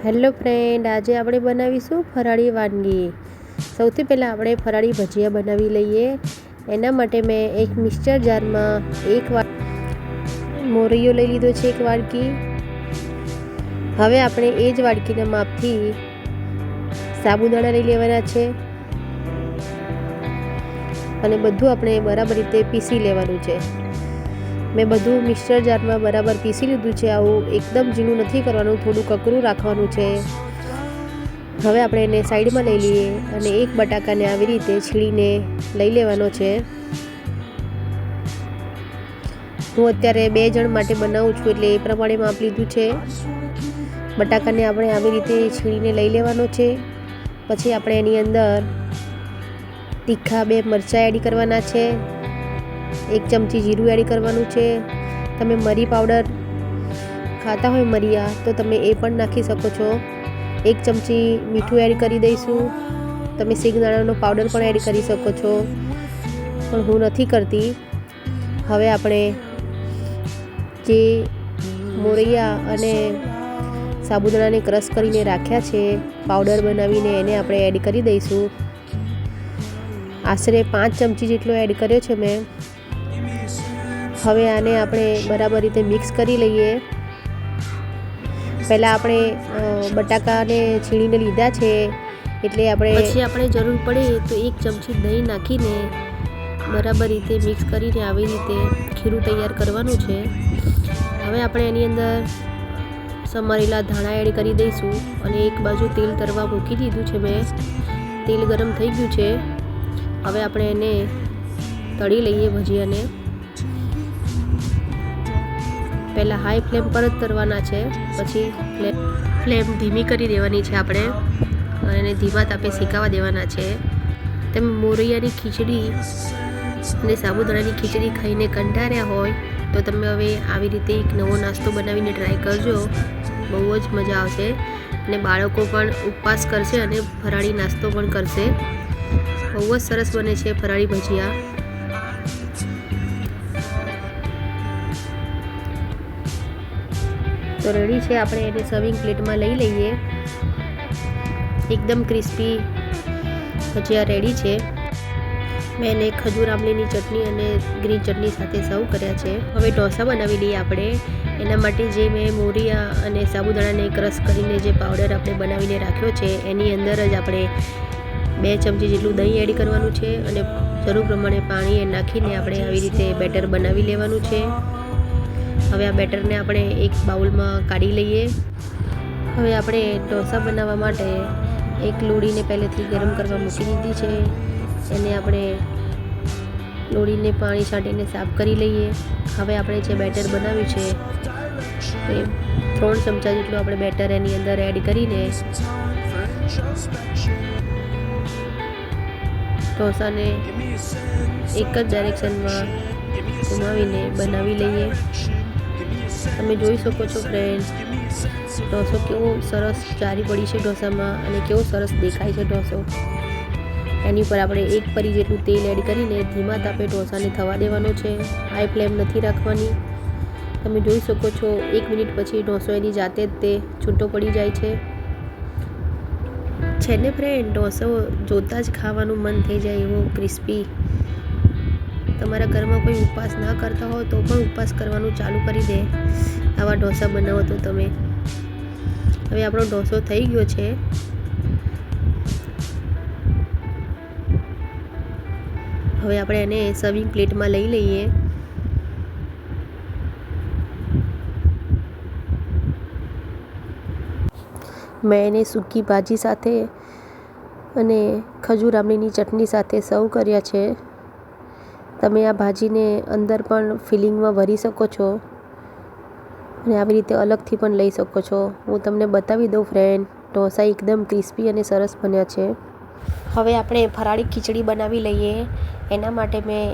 Hello friend, આજે આપણે બનાવીશું ફરાળી વાનગી। સૌથી પહેલાં આપણે ફરાળી ભજીયા બનાવી લઈએ। એના માટે મેં એક મિક્સર જારમાં મોરૈયો લઈ લીધો છે, 1 વાડકી। હવે આપણે એ જ વાડકીના માપથી સાબુદાણા લઈ લેવાના છે અને બધું આપણે બરાબર રીતે પીસી લેવાનું છે। મેં બધું મિક્સર જારમાં બરાબર પીસી લીધું છે। આવું એકદમ ઝીણું નથી કરવાનું, થોડું કકરું રાખવાનું છે। હવે આપણે એને સાઈડમાં લઈ લઈએ અને એક બટાકાને આવી રીતે છીણીને લઈ લેવાનો છે। હું અત્યારે 2 જણ માટે બનાવું છું એટલે એ પ્રમાણે માપ લીધું છે। બટાકાને આપણે આવી રીતે છીણીને લઈ લેવાનો છે। પછી આપણે એની અંદર તીખા 2 મરચાં એડ કરવાના છે, 1 ચમચી જીરું એડ કરવાનું છે। તમે મરી પાવડર ખાતા હોય મરિયા તો તમે એ પણ નાખી શકો છો। 1 ચમચી મીઠું એડ કરી દઈશું। તમે સિંગદાણાનો પાવડર પણ એડ કરી શકો છો, પણ હું નથી કરતી। હવે આપણે જે મોરૈયા અને સાબુદાણાને ક્રશ કરીને રાખ્યા છે પાવડર બનાવીને, એને આપણે એડ કરી દઈશું। આશરે 5 ચમચી જેટલો એડ કર્યો છે મેં। હવે આને આપણે બરાબર રીતે મિક્સ કરી લઈએ। પહેલાં આપણે બટાકાને છીણીને લીધા છે એટલે પછી આપણે જરૂર પડે તો 1 ચમચી દહીં નાખીને બરાબર રીતે મિક્સ કરીને આવી રીતે ખીરું તૈયાર કરવાનું છે। હવે આપણે એની અંદર સમારેલા ધાણા એડ કરી દઈશું અને એક બાજુ તેલ તરવા મૂકી દીધું છે મેં। તેલ ગરમ થઈ ગયું છે। હવે આપણે એને તળી લઈએ ભજીયાને। પહેલાં હાઈ ફ્લેમ પર જ તળવાના છે, પછી ફ્લેમ ધીમી કરી દેવાની છે આપણે અને એને ધીમા તાપે શેકાવા દેવાના છે। તમે મોરૈયાની ખીચડી અને સાબુદાણાની ખીચડી ખાઈને કંટાળ્યા હોય તો તમે હવે આવી રીતે એક નવો નાસ્તો બનાવીને ટ્રાય કરજો, બહુ જ મજા આવશે અને બાળકો પણ ઉપવાસ કરશે અને ફરાળી નાસ્તો પણ કરશે। બહુ જ સરસ બને છે ફરાળી ભજીયા। તો રેડી છે, આપણે એને સર્વિંગ પ્લેટમાં લઈ લઈએ। એકદમ ક્રિસ્પી ભજીયા રેડી છે। મેં એને ખજૂર આમલીની ચટણી અને ગ્રીન ચટણી સાથે સર્વ કર્યા છે। હવે ઢોસા બનાવી લઈએ આપણે। એના માટે જે મેં મોરૈયા અને સાબુદાણાને ક્રશ કરીને જે પાવડર આપણે બનાવીને રાખ્યો છે એની અંદર જ આપણે 2 ચમચી જેટલું દહીં એડ કરવાનું છે અને જરૂર પ્રમાણે પાણી નાખીને આપણે આવી રીતે બેટર બનાવી લેવાનું છે। હવે આ બેટરને આપણે એક બાઉલમાં કાઢી લઈએ। હવે આપણે ઢોસા બનાવવા માટે એક લોડીને પહેલેથી ગરમ કરવા મૂકી દીધી છે। એને આપણે લોડીને પાણી છાંટીને સાફ કરી લઈએ। હવે આપણે જે બેટર બનાવ્યું છે એ 3 ચમચા જેટલું આપણે બેટર એની અંદર એડ કરીને ઢોસાને એક જ ડાયરેક્શનમાં ઘુમાવીને બનાવી લઈએ। તમે જોઈ શકો છો ફ્રેન્ડ, ઢોસો કેવો સરસ જારી પડી છે ઢોસામાં અને કેવો સરસ દેખાય છે ઢોસો। એની ઉપર આપણે 1 પરી જેટલું તેલ એડ કરીને ધીમા તાપે ઢોસાને થવા દેવાનો છે, હાઈ ફ્લેમ નથી રાખવાની। તમે જોઈ શકો છો 1 મિનિટ પછી ઢોસો એની જાતે જ તે છૂટો પડી જાય છે ને ફ્રેન્ડ। ઢોસો જોતાં જ ખાવાનું મન થઈ જાય એવો ક્રિસ્પી। તમારા ઘરમાં કોઈ ઉપવાસ ના કરતા હો તો પણ ઉપવાસ કરવાનું ચાલુ કરી દે આવા ઢોસા બનાવો તો તમે। હવે આપણો ઢોસો થઈ ગયો છે। હવે આપણે એને સર્વિંગ પ્લેટમાં લઈ લઈએ। મેં એને સૂકી ભાજી સાથે અને ખજૂર આમલીની ચટણી સાથે સર્વ કર્યા છે। તમે આ ભાજીને અંદર પણ ફિલિંગમાં ભરી શકો છો અને આવી રીતે અલગથી પણ લઈ શકો છો। હું તમને બતાવી દઉં ફ્રેન્ડ, ઢોસા એકદમ ક્રિસ્પી અને સરસ બન્યા છે। હવે આપણે ફરાળી ખીચડી બનાવી લઈએ। એના માટે મેં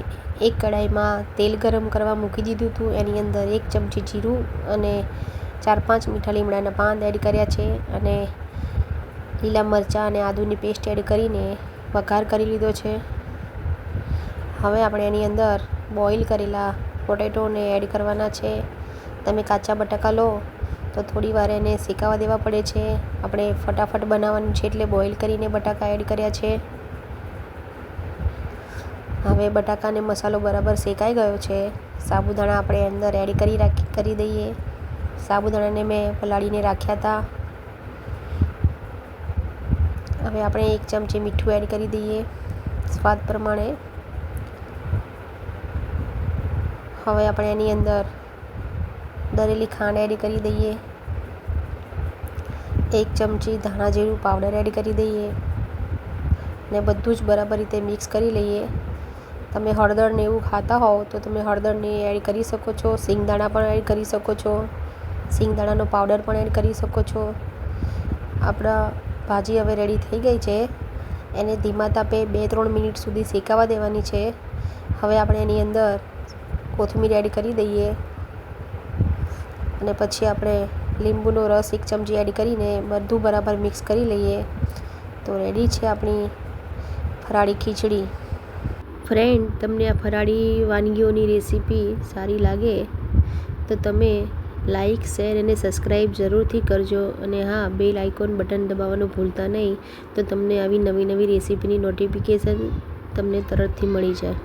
એક કઢાઈમાં તેલ ગરમ કરવા મૂકી દીધું હતું। એની અંદર 1 ચમચી જીરું અને 4-5 મીઠા લીમડાના પાન એડ કર્યા છે અને લીલા મરચાં અને આદુની પેસ્ટ એડ કરીને વઘાર કરી લીધો છે। હવે આપણે એની અંદર બોઇલ કરેલા પોટેટોને એડ કરવાના છે। તમે કાચા બટાકા લો તો થોડી વાર એને શેકાવા દેવા પડે છે. આપણે ફટાફટ બનાવવાનું છે એટલે બોઇલ કરીને બટાકા એડ કર્યા છે. હવે બટાકાને મસાલો બરાબર શેકાઈ ગયો છે. સાબુદાણા આપણે અંદર એડ કરી દઈએ. સાબુદાણાને મેં પલાળીને રાખ્યા હતા. હવે આપણે 1 ચમચી મીઠું એડ કરી દઈએ સ્વાદ પ્રમાણે. હવે આપણે એની અંદર દળેલી ખાંડ એડ કરી દઈએ. 1 ચમચી ધાણા જીરું પાવડર એડ કરી દઈએ ને બધું જ બરાબર રીતે મિક્સ કરી લઈએ. તમે હળદર ને એવું ખાતા હોવ તો તમે હળદરને એડ કરી શકો છો. સિંગદાણા પણ એડ કરી શકો છો. સિંગદાણાનો પાવડર પણ એડ કરી શકો છો. આપણા ભાજી હવે રેડી થઈ ગઈ છે. એને ધીમા તાપે 2-3 મિનિટ સુધી શેકાવા દેવાની છે. હવે આપણે એની અંદર કોથમીર એડ કરી દઈએ અને પછી આપણે લીંબુનો રસ 1 ચમચી એડ કરીને બધું બરાબર મિક્સ કરી લઈએ. તો રેડી છે આપણી ફરાળી ખીચડી. ફ્રેન્ડ, તમને આ ફરાળી વાનગીઓની રેસીપી સારી લાગે તો તમે લાઈક, શેર અને સબસ્ક્રાઈબ જરૂરથી કરજો. અને હા, બેલ આઇકોન બટન દબાવવાનું ભૂલતા નહીં, તો તમને આવી નવી રેસીપીની નોટિફિકેશન તમને તરતથી મળી જાય.